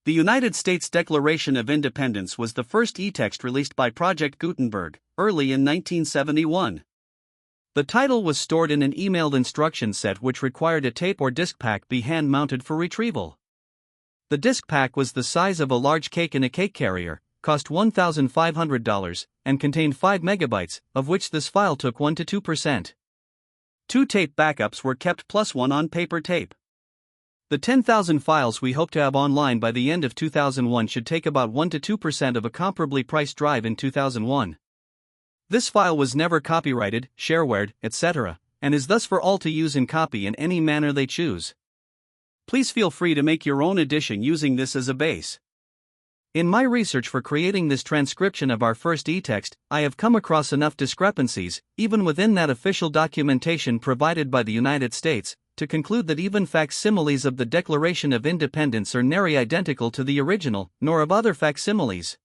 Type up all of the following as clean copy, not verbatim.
The United States Declaration of Independence was the first e-text released by Project Gutenberg, early in 1971. The title was stored in an emailed instruction set which required a tape or disk pack be hand-mounted for retrieval. The disk pack was the size of a large cake in a cake carrier, cost $1,500, and contained 5 megabytes, of which this file took 1 to 2%. 2 tape backups were kept plus 1 on paper tape. The 10,000 files we hope to have online by the end of 2001 should take about 1 to 2% of a comparably priced drive in 2001. This file was never copyrighted, sharewared, etc., and is thus for all to use and copy in any manner they choose. Please feel free to make your own edition using this as a base. In my research for creating this transcription of our first e-text, I have come across enough discrepancies, even within that official documentation provided by the United States, to conclude that even facsimiles of the Declaration of Independence are nary identical to the original, nor of other facsimiles.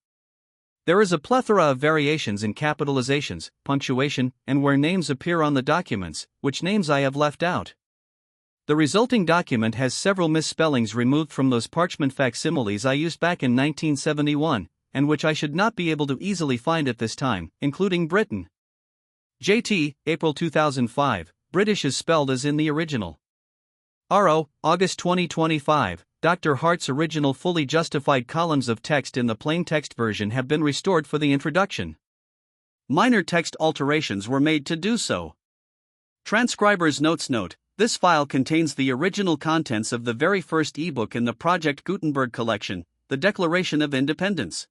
There is a plethora of variations in capitalizations, punctuation, and where names appear on the documents, which names I have left out. The resulting document has several misspellings removed from those parchment facsimiles I used back in 1971, and which I should not be able to easily find at this time, including Britain. JT, April 2005, British is spelled as in the original. RO, August 2025, Dr. Hart's original fully justified columns of text in the plain text version have been restored for the introduction. Minor text alterations were made to do so. Transcriber's notes note, this file contains the original contents of the very first ebook in the Project Gutenberg collection, The Declaration of Independence.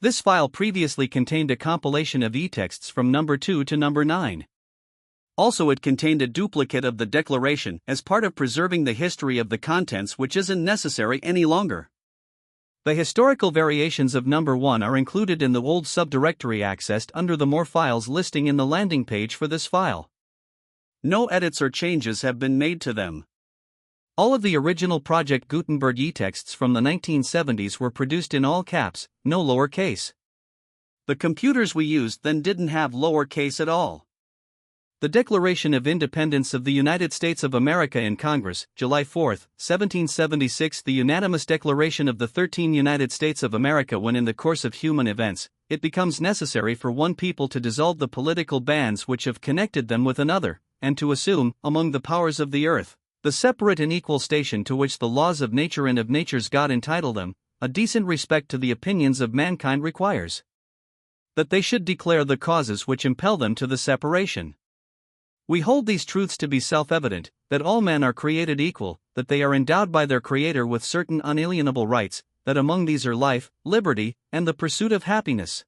This file previously contained a compilation of e-texts from number 2 to number 9. Also, it contained a duplicate of the Declaration as part of preserving the history of the contents, which isn't necessary any longer. The historical variations of number 1 are included in the old subdirectory accessed under the More Files listing in the landing page for this file. No edits or changes have been made to them. All of the original Project Gutenberg e-texts from the 1970s were produced in all caps, no lowercase. The computers we used then didn't have lowercase at all. The Declaration of Independence of the United States of America in Congress, July 4, 1776. The unanimous declaration of the 13 United States of America. When in the course of human events, it becomes necessary for one people to dissolve the political bands which have connected them with another, and to assume, among the powers of the earth, the separate and equal station to which the laws of nature and of nature's God entitle them, a decent respect to the opinions of mankind requires. That they should declare the causes which impel them to the separation. We hold these truths to be self-evident, that all men are created equal, that they are endowed by their Creator with certain unalienable rights, that among these are life, liberty, and the pursuit of happiness.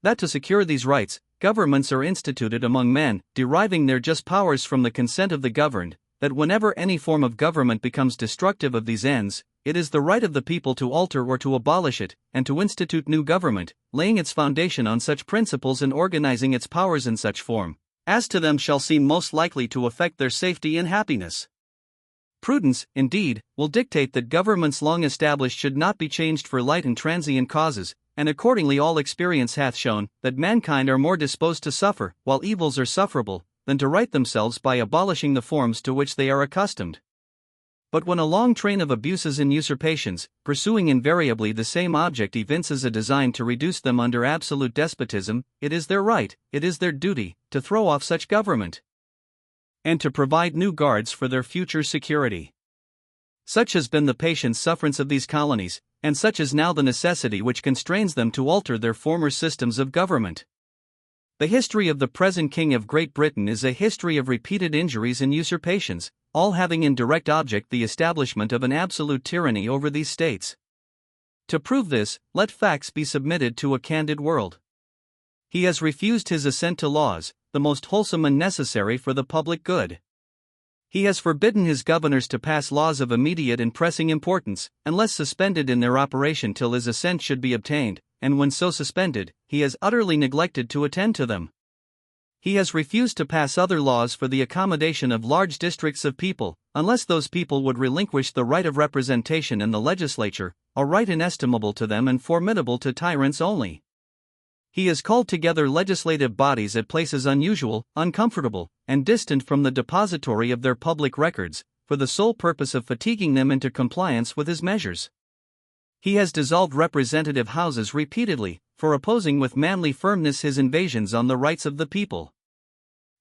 That to secure these rights, governments are instituted among men, deriving their just powers from the consent of the governed, that whenever any form of government becomes destructive of these ends, it is the right of the people to alter or to abolish it, and to institute new government, laying its foundation on such principles and organizing its powers in such form as to them shall seem most likely to affect their safety and happiness. Prudence, indeed, will dictate that governments long established should not be changed for light and transient causes, and accordingly all experience hath shown, that mankind are more disposed to suffer, while evils are sufferable, than to right themselves by abolishing the forms to which they are accustomed. But when a long train of abuses and usurpations, pursuing invariably the same object, evinces a design to reduce them under absolute despotism, it is their right, it is their duty, to throw off such government, and to provide new guards for their future security. Such has been the patient sufferance of these colonies, and such is now the necessity which constrains them to alter their former systems of government. The history of the present King of Great Britain is a history of repeated injuries and usurpations, all having in direct object the establishment of an absolute tyranny over these states. To prove this, let facts be submitted to a candid world. He has refused his assent to laws, the most wholesome and necessary for the public good. He has forbidden his governors to pass laws of immediate and pressing importance, unless suspended in their operation till his assent should be obtained, and when so suspended, he has utterly neglected to attend to them. He has refused to pass other laws for the accommodation of large districts of people, unless those people would relinquish the right of representation in the legislature, a right inestimable to them and formidable to tyrants only. He has called together legislative bodies at places unusual, uncomfortable, and distant from the depository of their public records, for the sole purpose of fatiguing them into compliance with his measures. He has dissolved representative houses repeatedly, for opposing with manly firmness his invasions on the rights of the people.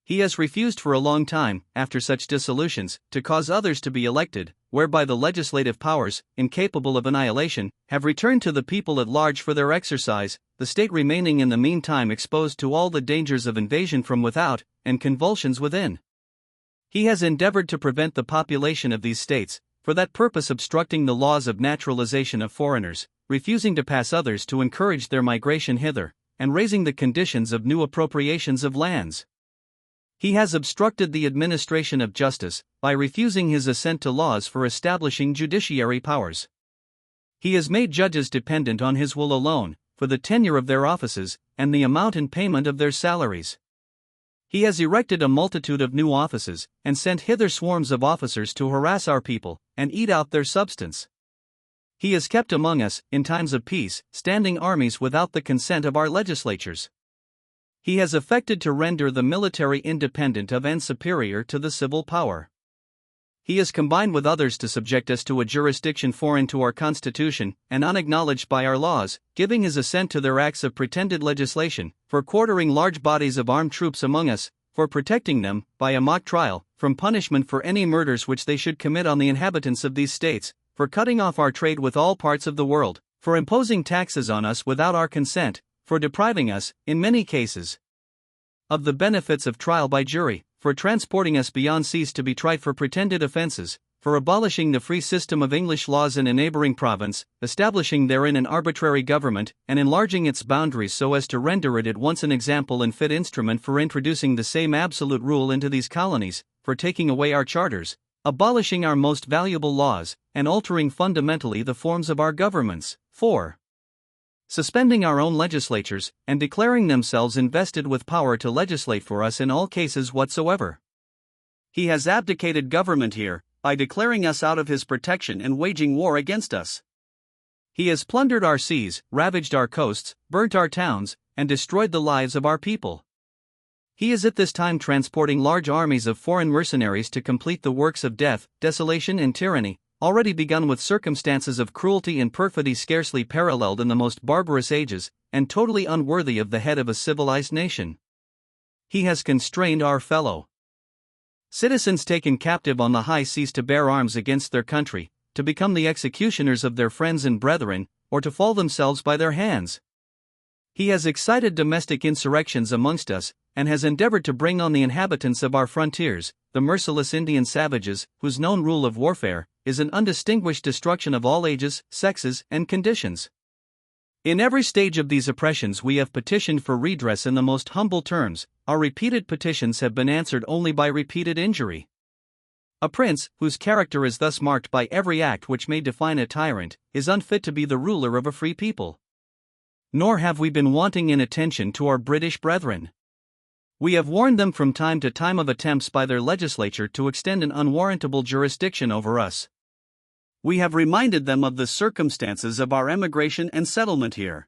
He has refused for a long time, after such dissolutions, to cause others to be elected, whereby the legislative powers, incapable of annihilation, have returned to the people at large for their exercise, the state remaining in the meantime exposed to all the dangers of invasion from without, and convulsions within. He has endeavored to prevent the population of these states, for that purpose obstructing the laws of naturalization of foreigners, refusing to pass others to encourage their migration hither, and raising the conditions of new appropriations of lands. He has obstructed the administration of justice, by refusing his assent to laws for establishing judiciary powers. He has made judges dependent on his will alone, for the tenure of their offices, and the amount and payment of their salaries. He has erected a multitude of new offices, and sent hither swarms of officers to harass our people, and eat out their substance. He has kept among us, in times of peace, standing armies without the consent of our legislatures. He has affected to render the military independent of and superior to the civil power. He has combined with others to subject us to a jurisdiction foreign to our Constitution, and unacknowledged by our laws, giving his assent to their acts of pretended legislation, for quartering large bodies of armed troops among us, for protecting them, by a mock trial, from punishment for any murders which they should commit on the inhabitants of these states, for cutting off our trade with all parts of the world, for imposing taxes on us without our consent, for depriving us, in many cases, of the benefits of trial by jury, for transporting us beyond seas to be tried for pretended offenses, for abolishing the free system of English laws in a neighboring province, establishing therein an arbitrary government, and enlarging its boundaries so as to render it at once an example and fit instrument for introducing the same absolute rule into these colonies, for taking away our charters, abolishing our most valuable laws, and altering fundamentally the forms of our governments, 4. Suspending our own legislatures, and declaring themselves invested with power to legislate for us in all cases whatsoever. He has abdicated government here, by declaring us out of his protection and waging war against us. He has plundered our seas, ravaged our coasts, burnt our towns, and destroyed the lives of our people. He is at this time transporting large armies of foreign mercenaries to complete the works of death, desolation and tyranny, already begun with circumstances of cruelty and perfidy scarcely paralleled in the most barbarous ages, and totally unworthy of the head of a civilized nation. He has constrained our fellow citizens taken captive on the high seas to bear arms against their country, to become the executioners of their friends and brethren, or to fall themselves by their hands. He has excited domestic insurrections amongst us, and has endeavored to bring on the inhabitants of our frontiers, the merciless Indian savages, whose known rule of warfare is an undistinguished destruction of all ages, sexes, and conditions. In every stage of these oppressions we have petitioned for redress in the most humble terms. Our repeated petitions have been answered only by repeated injury. A prince, whose character is thus marked by every act which may define a tyrant, is unfit to be the ruler of a free people. Nor have we been wanting in attention to our British brethren. We have warned them from time to time of attempts by their legislature to extend an unwarrantable jurisdiction over us. We have reminded them of the circumstances of our emigration and settlement here.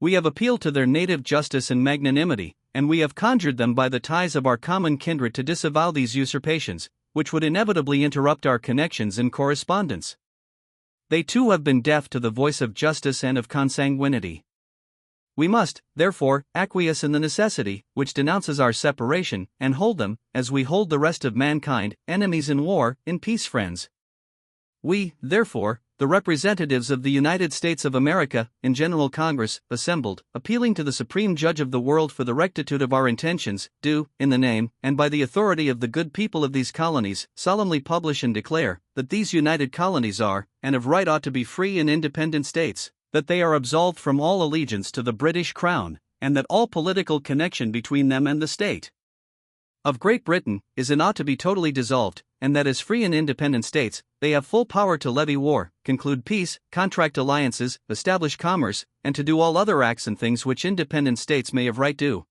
We have appealed to their native justice and magnanimity, and we have conjured them by the ties of our common kindred to disavow these usurpations, which would inevitably interrupt our connections and correspondence. They too have been deaf to the voice of justice and of consanguinity. We must, therefore, acquiesce in the necessity, which denounces our separation, and hold them, as we hold the rest of mankind, enemies in war, in peace friends. We, therefore, the representatives of the United States of America, in General Congress, assembled, appealing to the Supreme Judge of the world for the rectitude of our intentions, do, in the name, and by the authority of the good people of these colonies, solemnly publish and declare, that these united colonies are, and of right ought to be free and independent states, that they are absolved from all allegiance to the British Crown, and that all political connection between them and the state of Great Britain is and ought to be totally dissolved, and that as free and independent states, they have full power to levy war, conclude peace, contract alliances, establish commerce, and to do all other acts and things which independent states may of right do.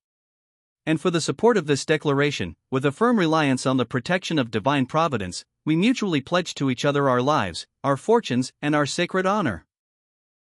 And for the support of this declaration, with a firm reliance on the protection of divine providence, we mutually pledge to each other our lives, our fortunes, and our sacred honor.